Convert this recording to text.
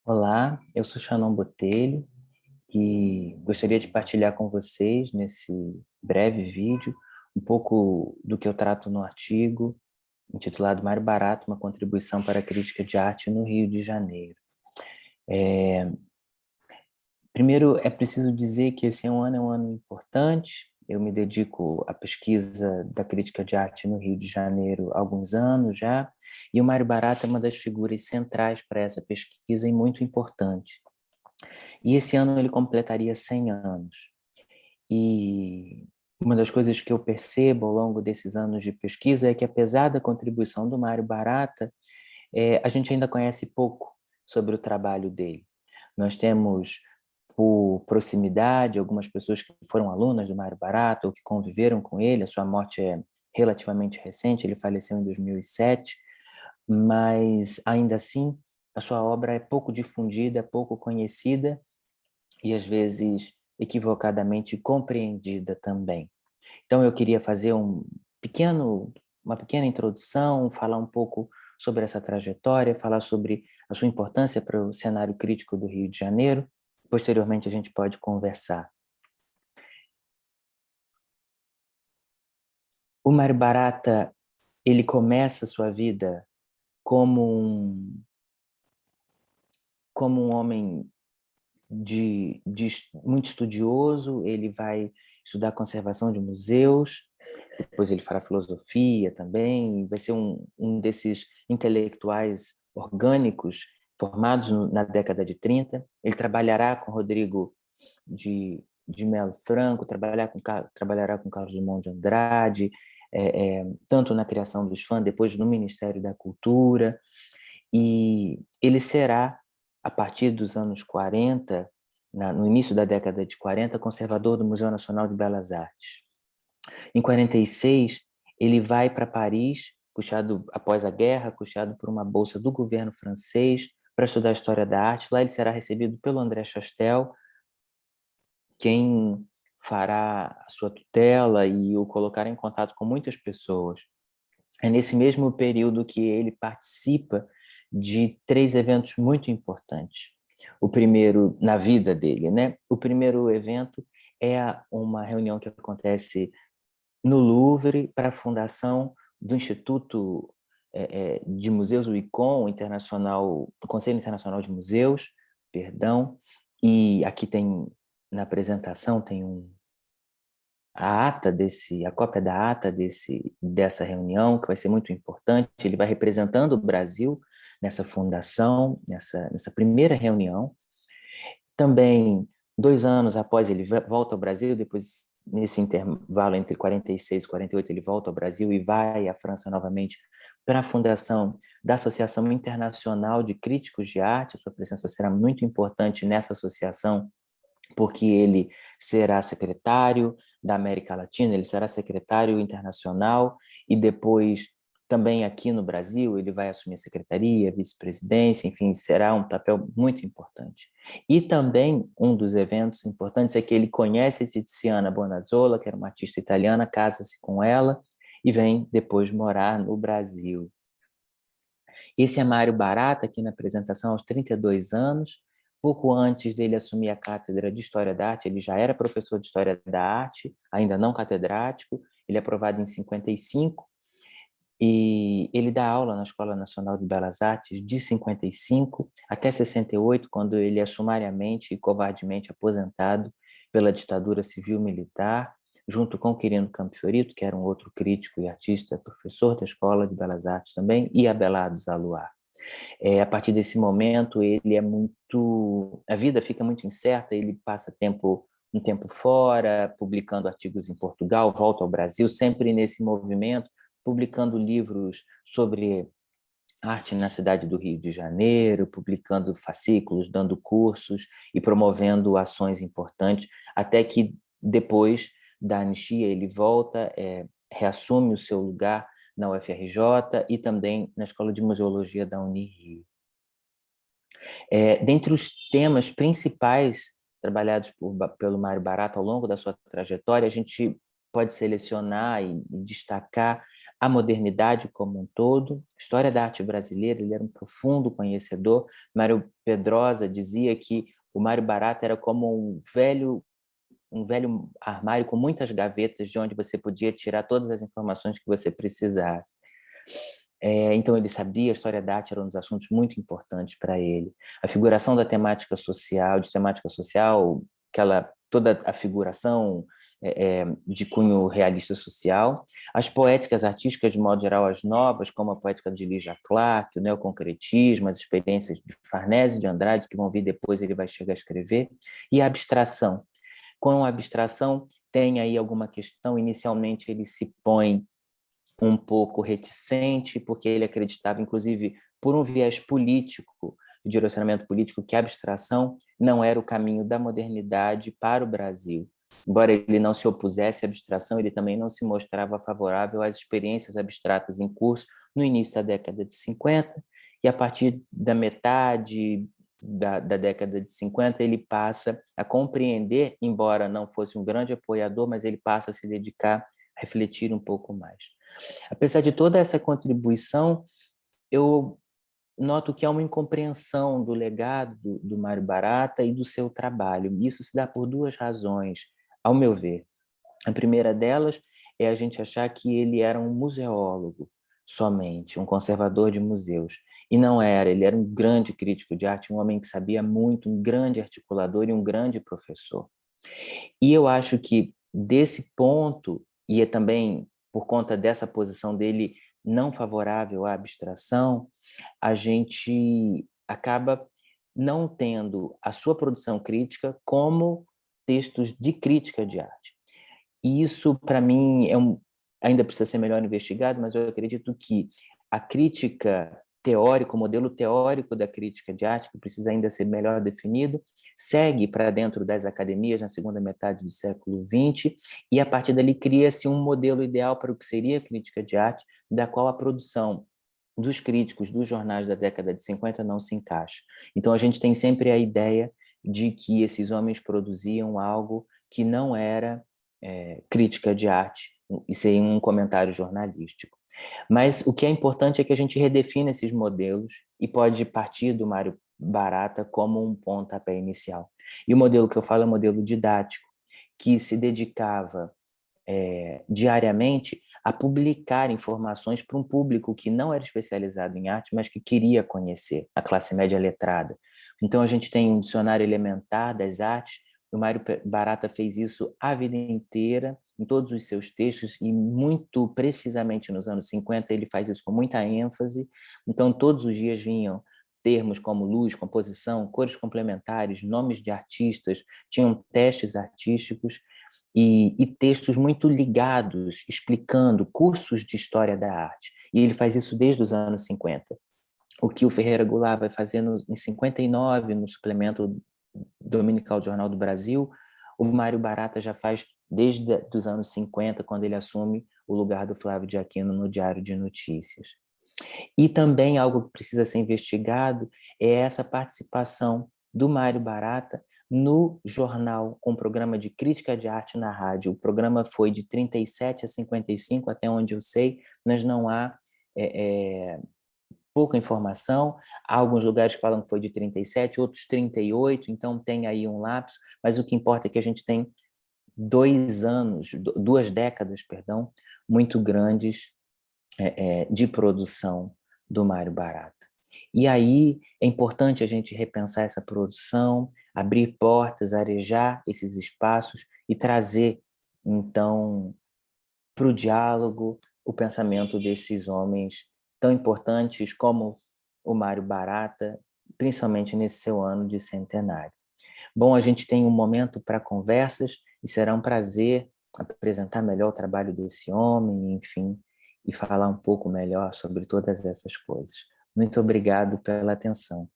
Olá, eu sou Shannon Botelho e gostaria de partilhar com vocês, nesse breve vídeo, um pouco do que eu trato no artigo intitulado Mário Barato, uma contribuição para a crítica de arte no Rio de Janeiro. Primeiro, é preciso dizer que esse ano é um ano importante. Eu me dedico à pesquisa da crítica de arte no Rio de Janeiro há alguns anos já, e o Mário Barato é uma das figuras centrais para essa pesquisa e muito importante. E esse ano ele completaria 100 anos. E uma das coisas que eu percebo ao longo desses anos de pesquisa é que, apesar da contribuição do Mário Barata, a gente ainda conhece pouco sobre o trabalho dele. Nós temos, por proximidade, algumas pessoas que foram alunas do Mário Barata ou que conviveram com ele. A sua morte é relativamente recente, ele faleceu em 2007, mas ainda assim a sua obra é pouco difundida, é pouco conhecida e às vezes equivocadamente compreendida também. Então eu queria fazer uma pequena introdução, falar um pouco sobre essa trajetória, falar sobre a sua importância para o cenário crítico do Rio de Janeiro. Posteriormente a gente pode conversar. O Mário Barata, ele começa a sua vida como um homem muito estudioso. Ele vai estudar conservação de museus, depois ele fará filosofia também, vai ser um desses intelectuais orgânicos formados na década de 30. Ele trabalhará com Rodrigo de Melo Franco, trabalhará com Carlos Drummond de Andrade, tanto na criação dos FAM, depois no Ministério da Cultura, e ele será, a partir dos anos 40, no início da década de 40, conservador do Museu Nacional de Belas Artes. Em 46, ele vai para Paris, custeado após a guerra, custeado por uma bolsa do governo francês, para estudar história da arte. Lá ele será recebido pelo André Chastel, quem fará a sua tutela e o colocará em contato com muitas pessoas. É nesse mesmo período que ele participa de três eventos muito importantes. O primeiro, na vida dele, né? O primeiro evento é uma reunião que acontece no Louvre para a fundação do Instituto de Museus, o ICOM, Internacional, o Conselho Internacional de Museus, perdão, e aqui tem, na apresentação, tem a cópia da ata dessa reunião, que vai ser muito importante. Ele vai representando o Brasil nessa fundação, nessa primeira reunião. Também, 2 anos após, ele volta ao Brasil. Depois, nesse intervalo entre 46 e 48, ele volta ao Brasil e vai à França novamente para a fundação da Associação Internacional de Críticos de Arte. A sua presença será muito importante nessa associação, porque ele será secretário da América Latina, ele será secretário internacional e depois também aqui no Brasil ele vai assumir a secretaria, vice-presidência, enfim, será um papel muito importante. E também um dos eventos importantes é que ele conhece Tiziana Bonazzola, que era uma artista italiana, casa-se com ela e vem depois morar no Brasil. Esse é Mário Barata, aqui na apresentação, aos 32 anos. Pouco antes dele assumir a cátedra de História da Arte, ele já era professor de História da Arte, ainda não catedrático. Ele é aprovado em 55 e ele dá aula na Escola Nacional de Belas Artes de 55 até 68, quando ele é sumariamente e covardemente aposentado pela ditadura civil-militar, junto com Quirino Campo Fiorito, que era um outro crítico e artista, professor da Escola de Belas Artes também, e Abelardo Zaluar. A partir desse momento, a vida fica muito incerta. Ele passa um tempo fora, publicando artigos em Portugal, volta ao Brasil, sempre nesse movimento, publicando livros sobre arte na cidade do Rio de Janeiro, publicando fascículos, dando cursos e promovendo ações importantes, até que depois da anistia ele volta, reassume o seu lugar na UFRJ e também na Escola de Museologia da Unirio. Dentre os temas principais trabalhados pelo Mário Barata ao longo da sua trajetória, a gente pode selecionar e destacar a modernidade como um todo, história da arte brasileira. Ele era um profundo conhecedor. Mário Pedrosa dizia que o Mário Barata era como um velho armário com muitas gavetas de onde você podia tirar todas as informações que você precisasse. Então, ele sabia, a história da arte era um dos assuntos muito importantes para ele. A figuração da temática social, toda a figuração de cunho realista social, as poéticas artísticas, de modo geral, as novas, como a poética de Lígia Clark, o neoconcretismo, as experiências de Farnese e de Andrade, que vão vir depois, ele vai chegar a escrever, e a abstração. Com a abstração, tem aí alguma questão, inicialmente ele se põe um pouco reticente, porque ele acreditava, inclusive, por um viés político, de direcionamento político, que a abstração não era o caminho da modernidade para o Brasil. Embora ele não se opusesse à abstração, ele também não se mostrava favorável às experiências abstratas em curso no início da década de 50, e a partir da metade da década de 50, ele passa a compreender, embora não fosse um grande apoiador, mas ele passa a se dedicar a refletir um pouco mais. Apesar de toda essa contribuição, eu noto que há uma incompreensão do legado do Mário Barata e do seu trabalho. Isso se dá por duas razões, ao meu ver. A primeira delas é a gente achar que ele era um museólogo somente, um conservador de museus. E não era, ele era um grande crítico de arte, um homem que sabia muito, um grande articulador e um grande professor. E eu acho que desse ponto, e é também por conta dessa posição dele não favorável à abstração, a gente acaba não tendo a sua produção crítica como textos de crítica de arte. E isso, para mim, ainda precisa ser melhor investigado, mas eu acredito que a crítica teórica, o modelo teórico da crítica de arte, que precisa ainda ser melhor definido, segue para dentro das academias na segunda metade do século XX, e a partir dali cria-se um modelo ideal para o que seria a crítica de arte, da qual a produção dos críticos dos jornais da década de 50 não se encaixa. Então, a gente tem sempre a ideia de que esses homens produziam algo que não era crítica de arte, e sem um comentário jornalístico. Mas o que é importante é que a gente redefina esses modelos e pode partir do Mário Barata como um pontapé inicial. E o modelo que eu falo é um modelo didático, que se dedicava diariamente a publicar informações para um público que não era especializado em arte, mas que queria conhecer, a classe média letrada. Então, a gente tem um dicionário elementar das artes. O Mário Barata fez isso a vida inteira, em todos os seus textos, e muito precisamente nos anos 50 ele faz isso com muita ênfase. Então, todos os dias vinham termos como luz, composição, cores complementares, nomes de artistas, tinham testes artísticos e textos muito ligados, explicando cursos de história da arte. E ele faz isso desde os anos 50. O que o Ferreira Goulart vai fazer em 59, no suplemento dominical do Jornal do Brasil, o Mário Barata já faz desde os anos 50, quando ele assume o lugar do Flávio de Aquino no Diário de Notícias. E também algo que precisa ser investigado é essa participação do Mário Barata no jornal, com o programa de crítica de arte na rádio. O programa foi de 37 a 55, até onde eu sei, mas não há pouca informação. Há alguns lugares que falam que foi de 37, outros 38, então tem aí um lapso, mas o que importa é que a gente tem 2 décadas, perdão, muito grandes de produção do Mário Barata. E aí é importante a gente repensar essa produção, abrir portas, arejar esses espaços e trazer, então, para o diálogo o pensamento desses homens tão importantes como o Mário Barata, principalmente nesse seu ano de centenário. Bom, a gente tem um momento para conversas e será um prazer apresentar melhor o trabalho desse homem, enfim, e falar um pouco melhor sobre todas essas coisas. Muito obrigado pela atenção.